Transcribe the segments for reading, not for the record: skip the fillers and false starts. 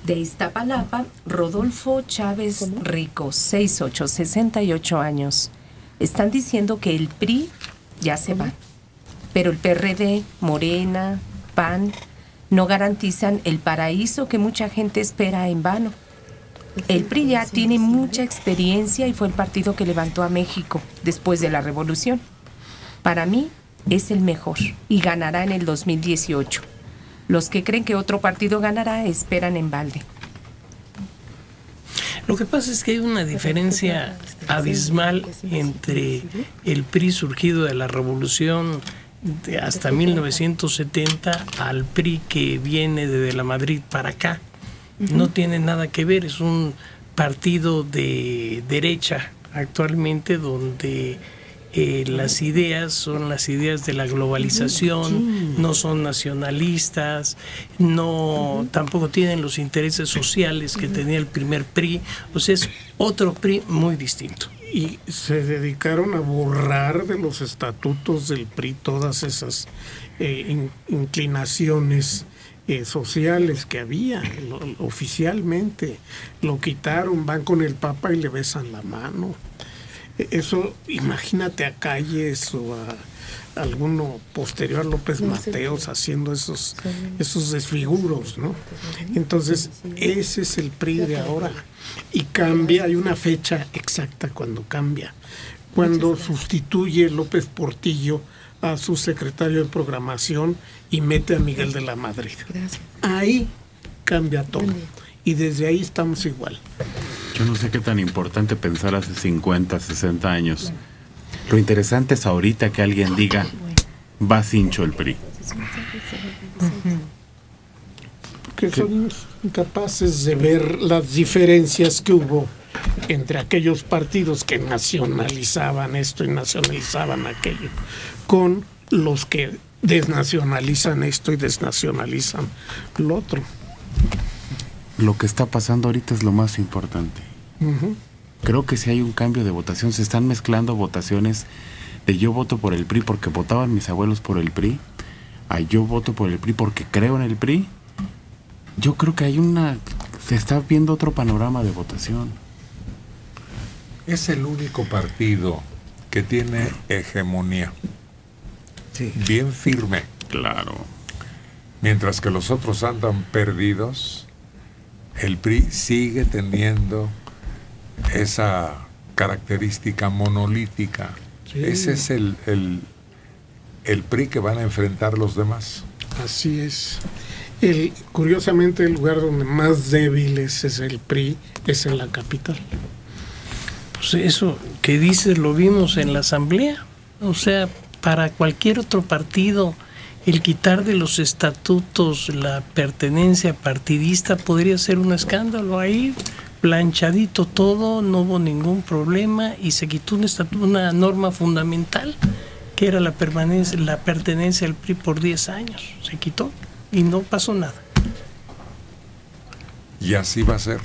De Iztapalapa, Rodolfo Chávez Rico, 68, 68 años. Están diciendo que el PRI ya se va, pero el PRD, Morena, PAN, no garantizan el paraíso que mucha gente espera en vano. El PRI ya tiene mucha experiencia y fue el partido que levantó a México después de la revolución. Para mí es el mejor y ganará en el 2018. Los que creen que otro partido ganará esperan en balde. Lo que pasa es que hay una diferencia abismal entre el PRI surgido de la revolución hasta 1970 al PRI que viene desde la Madrid para acá. No tiene nada que ver, es un partido de derecha actualmente donde las ideas son las ideas de la globalización, no son nacionalistas, no tampoco tienen los intereses sociales que tenía el primer PRI, o sea, es otro PRI muy distinto. Y se dedicaron a borrar de los estatutos del PRI todas esas inclinaciones sociales que había. Oficialmente lo quitaron, van con el Papa y le besan la mano. Eso, imagínate a Calles o a alguno posterior a López Mateos haciendo esos desfiguros, ¿no? Entonces, ese es el PRI de ahora. Y cambia, hay una fecha exacta cuando cambia. Cuando sustituye López Portillo a su secretario de programación y mete a Miguel de la Madrid. Ahí cambia todo. Y desde ahí estamos igual. Yo no sé qué tan importante pensar hace 50, 60 años. Lo interesante es ahorita que alguien diga, va cincho el PRI. Porque son incapaces de ver las diferencias que hubo entre aquellos partidos que nacionalizaban esto y nacionalizaban aquello, con los que desnacionalizan esto y desnacionalizan lo otro. Lo que está pasando ahorita es lo más importante. Creo que si hay un cambio de votación, se están mezclando votaciones de yo voto por el PRI porque votaban mis abuelos por el PRI, a yo voto por el PRI porque creo en el PRI. Yo creo que se está viendo otro panorama de votación. Es el único partido que tiene hegemonía. Sí. Bien firme. Claro. Mientras que los otros andan perdidos, el PRI sigue teniendo esa característica monolítica. Sí. Ese es el PRI que van a enfrentar los demás. Así es. Curiosamente, el lugar donde más débiles es el PRI es en la capital. Pues eso que dices lo vimos en la asamblea. O sea, para cualquier otro partido, el quitar de los estatutos la pertenencia partidista podría ser un escándalo. Ahí planchadito todo, no hubo ningún problema y se quitó una norma fundamental que era la pertenencia al PRI por 10 años. Se quitó y no pasó nada. Y así va a ser.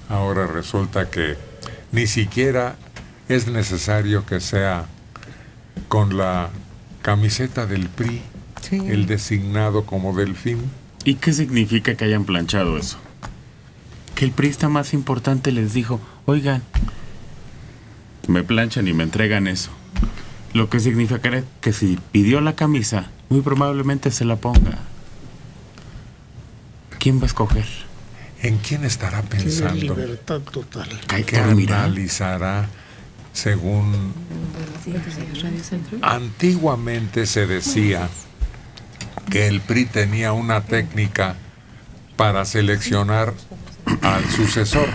Ahora resulta que ni siquiera es necesario que sea con la camiseta del PRI, sí, el designado como Delfín. ¿Y qué significa que hayan planchado eso? Que el priista más importante les dijo, oigan, me planchan y me entregan eso. Lo que significaría que si pidió la camisa, muy probablemente se la ponga. ¿Quién va a escoger? ¿En quién estará pensando? Tiene libertad total. Hay que analizará según... Antiguamente se decía que el PRI tenía una técnica para seleccionar al sucesor.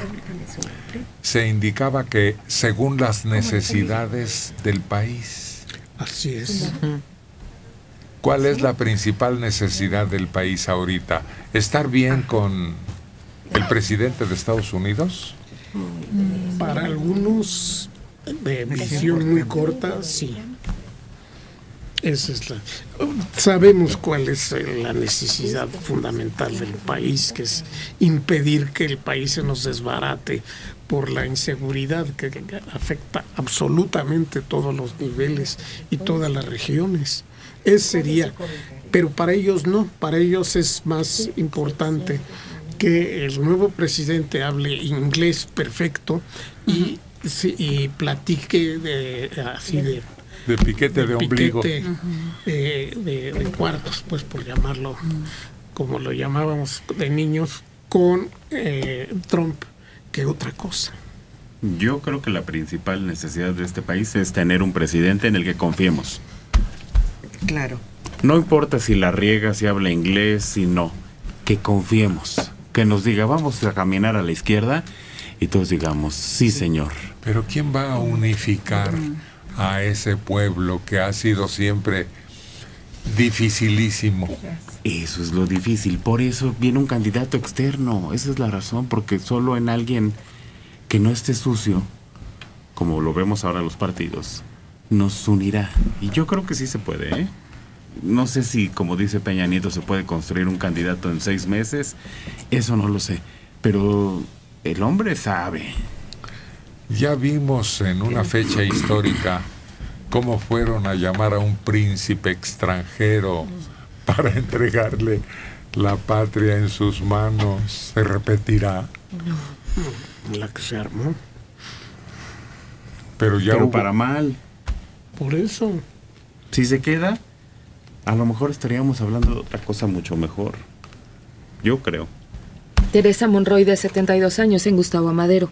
Se indicaba que según las necesidades del país. Así es. ¿Cuál es la principal necesidad del país ahorita? ¿Estar bien con el presidente de Estados Unidos? Para algunos de visión muy corta, sí. Esa es sabemos cuál es la necesidad fundamental del país, que es impedir que el país se nos desbarate por la inseguridad que afecta absolutamente todos los niveles y todas las regiones. Ese sería, pero para ellos no, para ellos es más importante que el nuevo presidente hable inglés perfecto y platique así de piquete de ombligo, de cuartos, pues, por llamarlo como lo llamábamos de niños, con Trump, que otra cosa. Yo creo que la principal necesidad de este país es tener un presidente en el que confiemos. Claro. No importa si la riega, si habla inglés, si no, que confiemos, que nos diga, vamos a caminar a la izquierda, y todos digamos, sí, señor. Pero ¿quién va a unificar a ese pueblo que ha sido siempre dificilísimo? Eso es lo difícil, por eso viene un candidato externo, esa es la razón, porque solo en alguien que no esté sucio, como lo vemos ahora los partidos, nos unirá. Y yo creo que sí se puede, ¿eh? No sé si, como dice Peña Nieto, se puede construir un candidato en 6 meses, eso no lo sé, pero el hombre sabe. Ya vimos en una fecha histórica cómo fueron a llamar a un príncipe extranjero para entregarle la patria en sus manos. ¿Se repetirá? La que se armó. Pero para mal. Por eso. Si se queda, a lo mejor estaríamos hablando de otra cosa mucho mejor. Yo creo. Teresa Monroy, de 72 años, en Gustavo Amadero.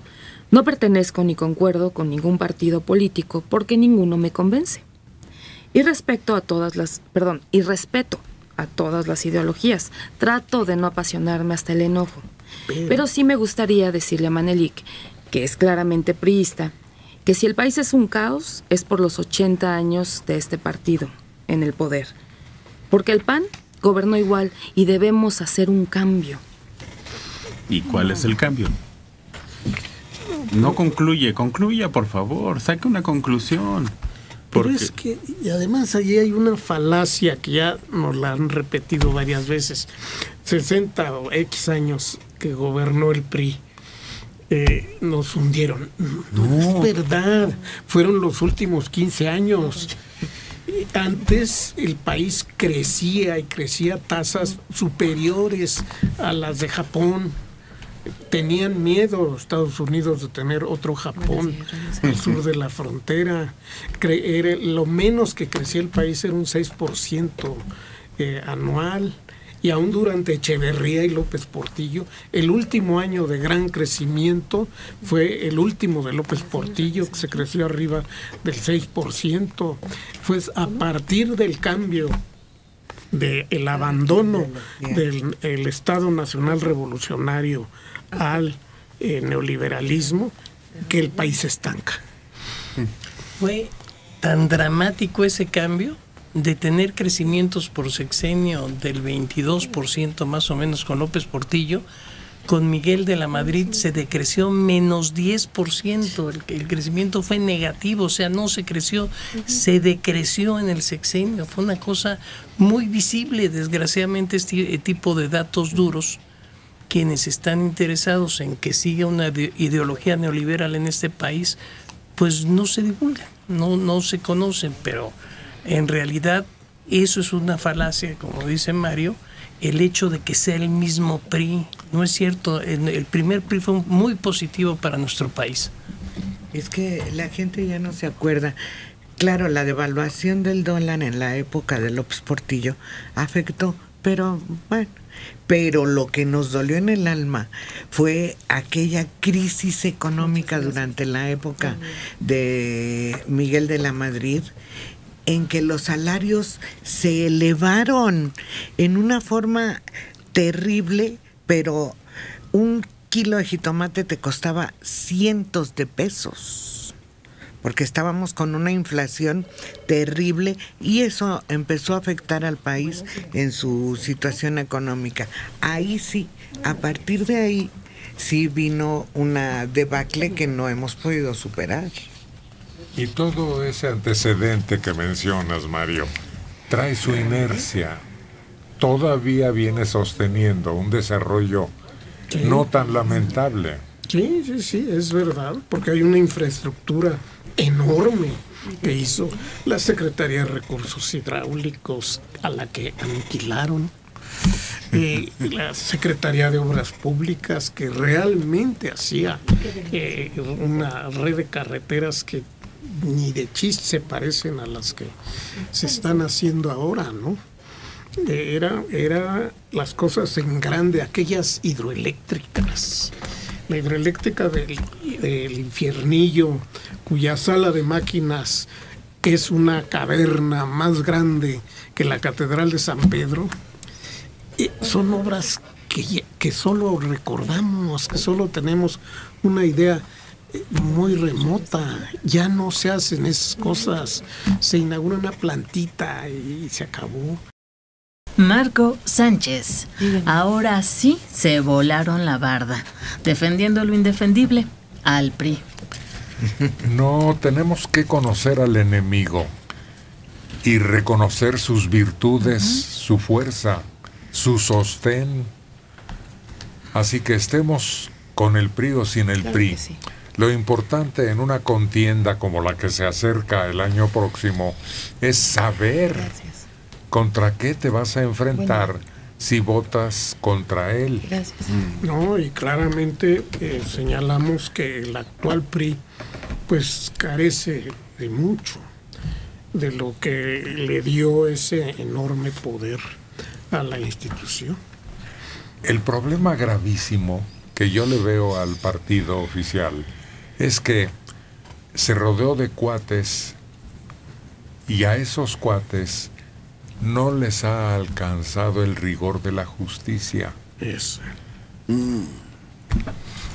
No pertenezco ni concuerdo con ningún partido político porque ninguno me convence. Y respeto a todas las ideologías. Trato de no apasionarme hasta el enojo. Pero sí me gustaría decirle a Manelik, que es claramente priista, que si el país es un caos, es por los 80 años de este partido en el poder. Porque el PAN gobernó igual y debemos hacer un cambio. ¿Y cuál es el cambio? No concluya, por favor, saque una conclusión. Pero es que, y además allí hay una falacia que ya nos la han repetido varias veces. 60 o X años que gobernó el PRI, nos hundieron. No es verdad, fueron los últimos 15 años. Antes el país crecía y crecía a tasas superiores a las de Japón. Tenían miedo Estados Unidos de tener otro Japón al sur de la frontera. Lo menos que crecía el país era un 6% anual. Y aún durante Echeverría y López Portillo, el último año de gran crecimiento fue el último de López Portillo, que se creció arriba del 6%. Fue a partir del cambio, del abandono del Estado Nacional Revolucionario al neoliberalismo, que el país se estanca. Fue tan dramático ese cambio de tener crecimientos por sexenio del 22% más o menos con López Portillo. Con Miguel de la Madrid se decreció menos 10%, el crecimiento fue negativo, o sea, no se creció, se decreció en el sexenio. Fue una cosa muy visible. Desgraciadamente este tipo de datos duros, quienes están interesados en que siga una ideología neoliberal en este país, pues no se divulgan, no se conocen, pero en realidad eso es una falacia, como dice Mario, el hecho de que sea el mismo PRI. No es cierto, el primer PRI fue muy positivo para nuestro país. Es que la gente ya no se acuerda. Claro, la devaluación del dólar en la época de López Portillo afectó, pero bueno, pero lo que nos dolió en el alma fue aquella crisis económica durante la época de Miguel de la Madrid, en que los salarios se elevaron en una forma terrible, pero un kilo de jitomate te costaba cientos de pesos, porque estábamos con una inflación terrible y eso empezó a afectar al país en su situación económica. Ahí sí, a partir de ahí, sí vino una debacle que no hemos podido superar. Y todo ese antecedente que mencionas, Mario, trae su inercia. Todavía viene sosteniendo un desarrollo no tan lamentable. Sí, es verdad, porque hay una infraestructura enorme que hizo la Secretaría de Recursos Hidráulicos, a la que aniquilaron. la Secretaría de Obras Públicas, que realmente hacía una red de carreteras que ni de chiste se parecen a las que se están haciendo ahora, ¿no? Era las cosas en grande, aquellas hidroeléctricas. La hidroeléctrica del Infiernillo, cuya sala de máquinas es una caverna más grande que la Catedral de San Pedro. Son obras que solo recordamos, que solo tenemos una idea muy remota. Ya no se hacen esas cosas. Se inaugura una plantita y se acabó. Marco Sánchez, ahora sí se volaron la barda, defendiendo lo indefendible, al PRI. No, tenemos que conocer al enemigo y reconocer sus virtudes, su fuerza, su sostén. Así que estemos con el PRI o sin el PRI. Sí. Lo importante en una contienda como la que se acerca el año próximo es saber contra qué te vas a enfrentar si votas contra él. Gracias. No, y claramente señalamos que el actual PRI pues carece de mucho de lo que le dio ese enorme poder a la institución. El problema gravísimo que yo le veo al partido oficial es que se rodeó de cuates y a esos cuates no les ha alcanzado el rigor de la justicia.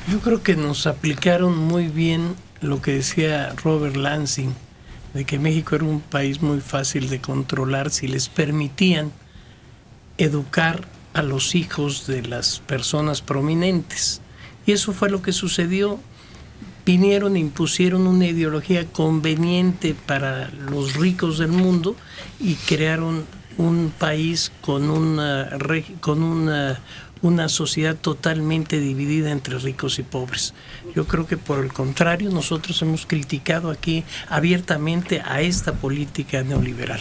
Yo creo que nos aplicaron muy bien lo que decía Robert Lansing, de que México era un país muy fácil de controlar si les permitían educar a los hijos de las personas prominentes. Y eso fue lo que sucedió. Vinieron e impusieron una ideología conveniente para los ricos del mundo y crearon un país con una sociedad totalmente dividida entre ricos y pobres. Yo creo que por el contrario, nosotros hemos criticado aquí abiertamente a esta política neoliberal.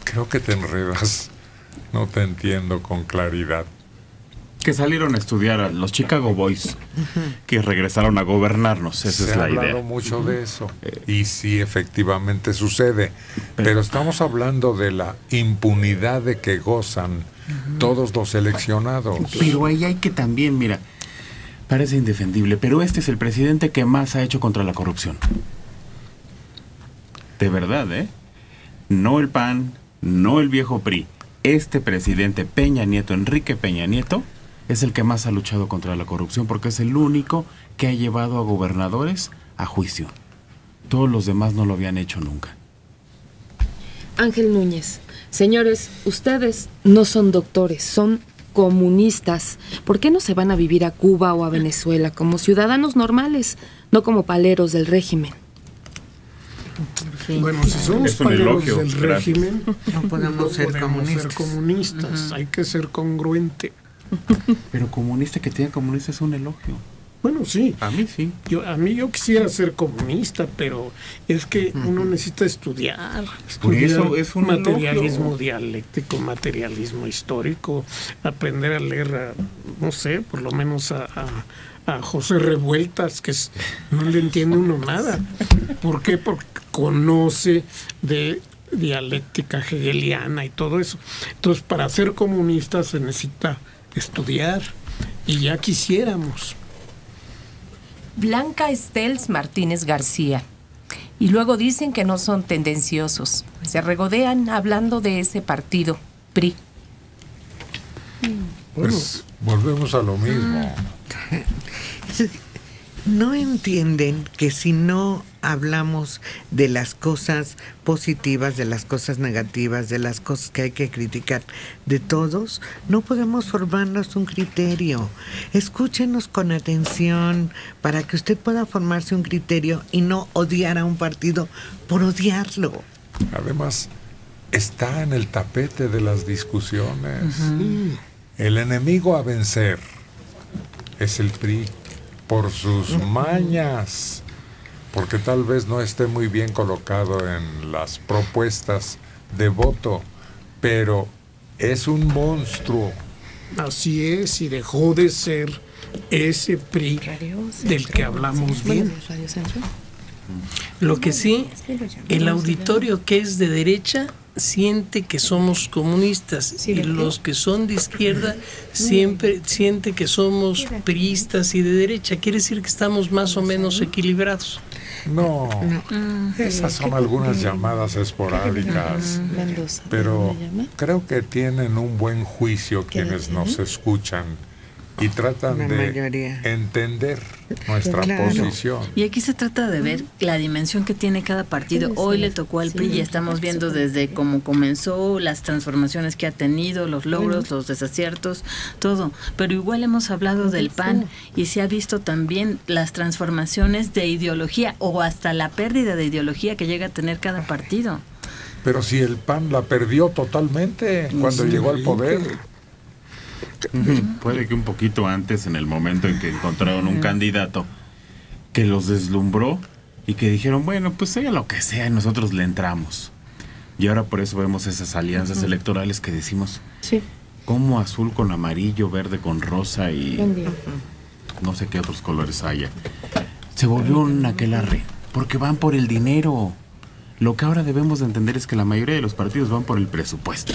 Creo que te enredas, no te entiendo con claridad. Que salieron a estudiar a los Chicago Boys, que regresaron a gobernarnos, esa es la idea. Se ha hablado mucho de eso, y sí, efectivamente sucede, pero estamos hablando de la impunidad de que gozan todos los seleccionados. Pero ahí hay que también, mira, parece indefendible, pero este es el presidente que más ha hecho contra la corrupción. De verdad, ¿eh? No el PAN, no el viejo PRI. Este presidente Peña Nieto, Enrique Peña Nieto, es el que más ha luchado contra la corrupción porque es el único que ha llevado a gobernadores a juicio. Todos los demás no lo habían hecho nunca. Ángel Núñez, señores, ustedes no son doctores, son comunistas. ¿Por qué no se van a vivir a Cuba o a Venezuela como ciudadanos normales, no como paleros del régimen? Sí. Bueno, si somos paleros del régimen, no podemos ser comunistas. Hay que ser congruente. Pero comunista, que te diga comunista es un elogio. Bueno, sí. A mí sí. Yo quisiera ser comunista, pero es que uno necesita estudiar. Por eso es un materialismo elogio. Dialéctico, materialismo histórico, aprender a leer, no sé, por lo menos a José Revueltas, que no le entiende uno nada. ¿Por qué? Porque conoce de dialéctica hegeliana y todo eso. Entonces, para ser comunista se necesita estudiar, y ya quisiéramos. Blanca Estels Martínez García. Y luego dicen que no son tendenciosos. Se regodean hablando de ese partido, PRI. Pues volvemos a lo mismo. ¿No entienden que si no hablamos de las cosas positivas, de las cosas negativas, de las cosas que hay que criticar, de todos, no podemos formarnos un criterio? Escúchenos con atención para que usted pueda formarse un criterio y no odiar a un partido por odiarlo. Además, está en el tapete de las discusiones. El enemigo a vencer es el PRI. Por sus mañas, porque tal vez no esté muy bien colocado en las propuestas de voto, pero es un monstruo Así es, y dejó de ser ese PRI del que hablamos bien. Lo que sí, el auditorio que es de derecha siente que somos comunistas y los que son de izquierda siempre siente que somos priistas y de derecha. Quiere decir que estamos más o menos equilibrados. No, esas son algunas llamadas esporádicas, pero creo que tienen un buen juicio quienes nos escuchan y tratan de entender nuestra posición. Y aquí se trata de ver la dimensión que tiene cada partido. Hoy le tocó al PRI y estamos viendo desde cómo comenzó, las transformaciones que ha tenido, los logros, los desaciertos, todo. Pero igual hemos hablado del PAN y se ha visto también las transformaciones de ideología o hasta la pérdida de ideología que llega a tener cada partido. Pero si el PAN la perdió totalmente cuando llegó al poder. Puede que un poquito antes, en el momento en que encontraron un candidato que los deslumbró y que dijeron, bueno, pues sea lo que sea, nosotros le entramos. Y ahora por eso vemos esas alianzas electorales que decimos, como azul con amarillo, verde con rosa y no sé qué otros colores haya. Se volvió un aquelarre, porque van por el dinero. Lo que ahora debemos de entender es que la mayoría de los partidos van por el presupuesto.